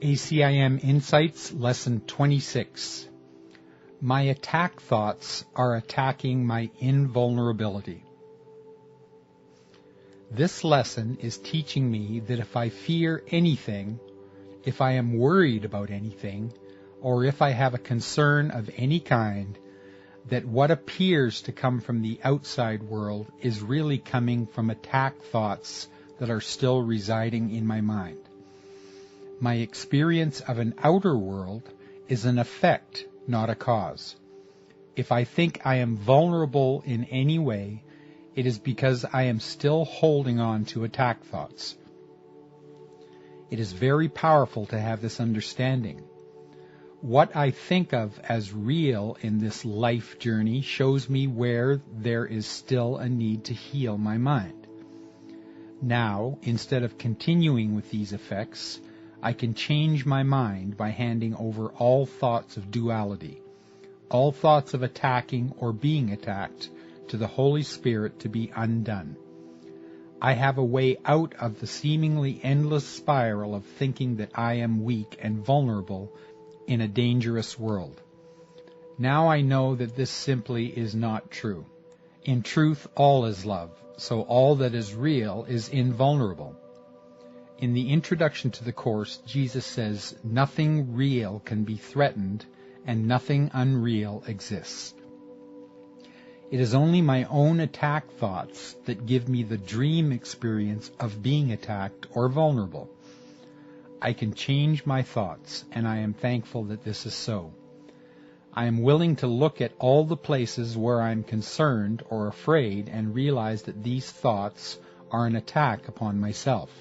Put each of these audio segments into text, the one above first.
ACIM Insights, Lesson 26. My attack thoughts are attacking my invulnerability. This lesson is teaching me that if I fear anything, if I am worried about anything, or if I have a concern of any kind, that what appears to come from the outside world is really coming from attack thoughts that are still residing in my mind. My experience of an outer world is an effect, not a cause. If I think I am vulnerable in any way, it is because I am still holding on to attack thoughts. It is very powerful to have this understanding. What I think of as real in this life journey shows me where there is still a need to heal my mind. Now, instead of continuing with these effects, I can change my mind by handing over all thoughts of duality, all thoughts of attacking or being attacked, to the Holy Spirit to be undone. I have a way out of the seemingly endless spiral of thinking that I am weak and vulnerable in a dangerous world. Now I know that this simply is not true. In truth, all is love, so all that is real is invulnerable. In the introduction to the Course, Jesus says, nothing real can be threatened and nothing unreal exists. It is only my own attack thoughts that give me the dream experience of being attacked or vulnerable. I can change my thoughts, and I am thankful that this is so. I am willing to look at all the places where I am concerned or afraid and realize that these thoughts are an attack upon myself.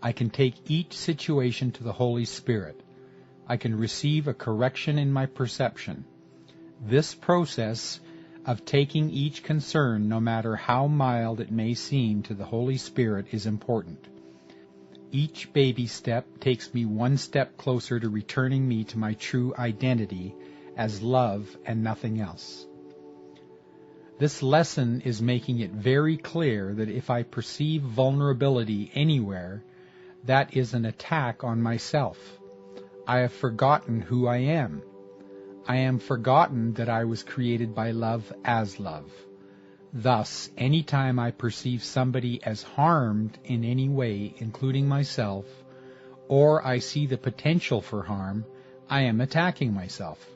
I can take each situation to the Holy Spirit. I can receive a correction in my perception. This process of taking each concern, no matter how mild it may seem to the Holy Spirit, is important. Each baby step takes me one step closer to returning me to my true identity as love and nothing else. This lesson is making it very clear that if I perceive vulnerability anywhere, that is an attack on myself. I have forgotten who I am. I am forgotten that I was created by love as love. Thus, any time I perceive somebody as harmed in any way, including myself, or I see the potential for harm, I am attacking myself.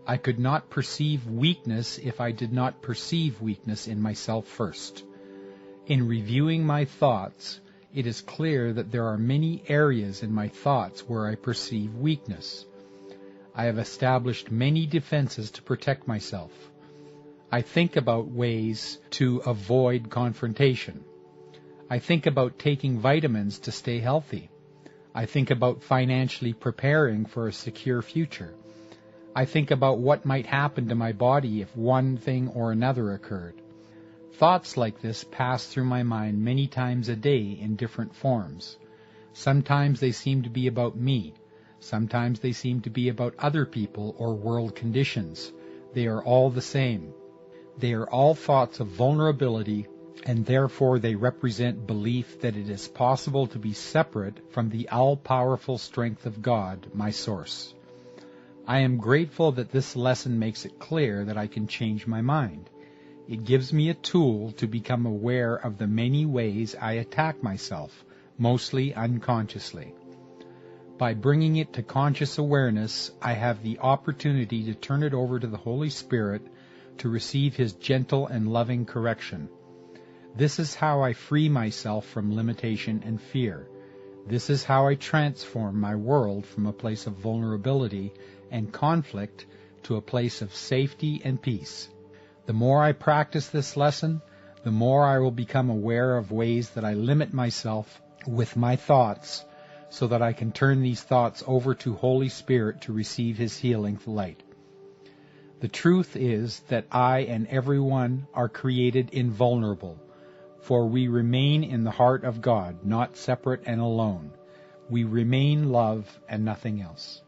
I could not perceive weakness if I did not perceive weakness in myself first. In reviewing my thoughts, it is clear that there are many areas in my thoughts where I perceive weakness. I have established many defenses to protect myself. I think about ways to avoid confrontation. I think about taking vitamins to stay healthy. I think about financially preparing for a secure future. I think about what might happen to my body if one thing or another occurred. Thoughts like this pass through my mind many times a day in different forms. Sometimes they seem to be about me. Sometimes they seem to be about other people or world conditions. They are all the same. They are all thoughts of vulnerability, and therefore they represent belief that it is possible to be separate from the all-powerful strength of God, my source. I am grateful that this lesson makes it clear that I can change my mind. It gives me a tool to become aware of the many ways I attack myself, mostly unconsciously. By bringing it to conscious awareness, I have the opportunity to turn it over to the Holy Spirit to receive His gentle and loving correction. This is how I free myself from limitation and fear. This is how I transform my world from a place of vulnerability and conflict to a place of safety and peace. The more I practice this lesson, the more I will become aware of ways that I limit myself with my thoughts, so that I can turn these thoughts over to Holy Spirit to receive His healing light. The truth is that I and everyone are created invulnerable, for we remain in the heart of God, not separate and alone. We remain love and nothing else.